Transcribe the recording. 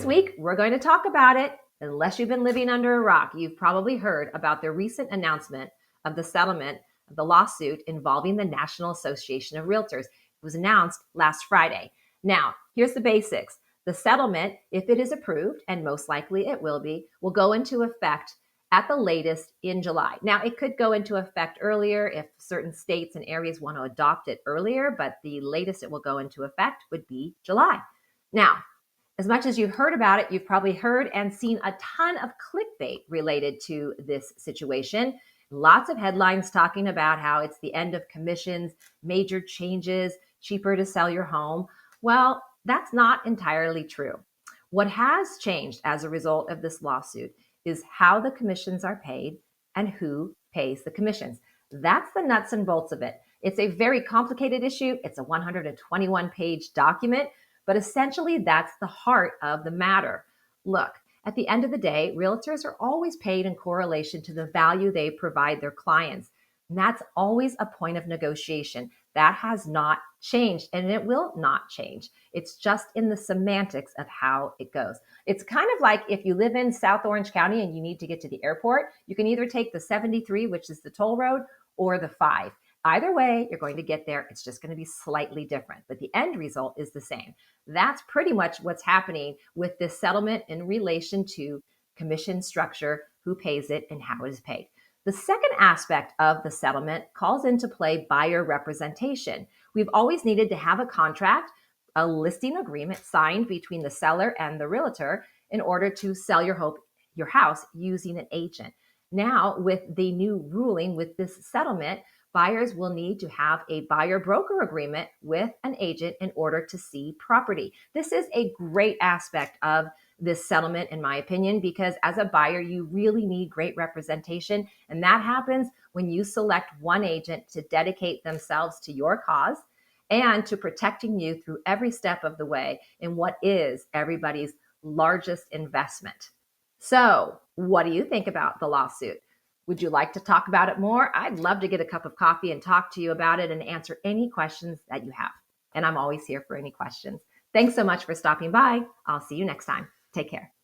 This week, we're going to talk about it. Unless you've been living under a rock, you've probably heard about the recent announcement of the settlement of the lawsuit involving the National Association of Realtors. It was announced last Friday. Now, here's the basics. The settlement, if it is approved, and most likely it will be, will go into effect at the latest in July. Now, it could go into effect earlier if certain states and areas want to adopt it earlier, but the latest it will go into effect would be July. Now, as much as you've heard about it, you've probably heard and seen a ton of clickbait related to this situation. Lots of headlines talking about how it's the end of commissions, major changes, cheaper to sell your home. Well, that's not entirely true. What has changed as a result of this lawsuit is how the commissions are paid and who pays the commissions. That's the nuts and bolts of it. It's a very complicated issue. It's a 121-page document. But essentially, that's the heart of the matter. Look, at the end of the day, realtors are always paid in correlation to the value they provide their clients. And that's always a point of negotiation. That has not changed, and it will not change. It's just in the semantics of how it goes. It's kind of like if you live in South Orange County and you need to get to the airport, you can either take the 73, which is the toll road, or the 5. Either way, you're going to get there. It's just going to be slightly different, but the end result is the same. That's pretty much what's happening with this settlement in relation to commission structure, who pays it, and how it is paid. The second aspect of the settlement calls into play buyer representation. We've always needed to have a contract, a listing agreement signed between the seller and the realtor in order to sell your house using an agent. Now, with the new ruling with this settlement, buyers will need to have a buyer-broker agreement with an agent in order to see property. This is a great aspect of this settlement, in my opinion, because as a buyer, you really need great representation. And that happens when you select one agent to dedicate themselves to your cause and to protecting you through every step of the way in what is everybody's largest investment. So, what do you think about the lawsuit? Would you like to talk about it more? I'd love to get a cup of coffee and talk to you about it and answer any questions that you have. And I'm always here for any questions. Thanks so much for stopping by. I'll see you next time. Take care.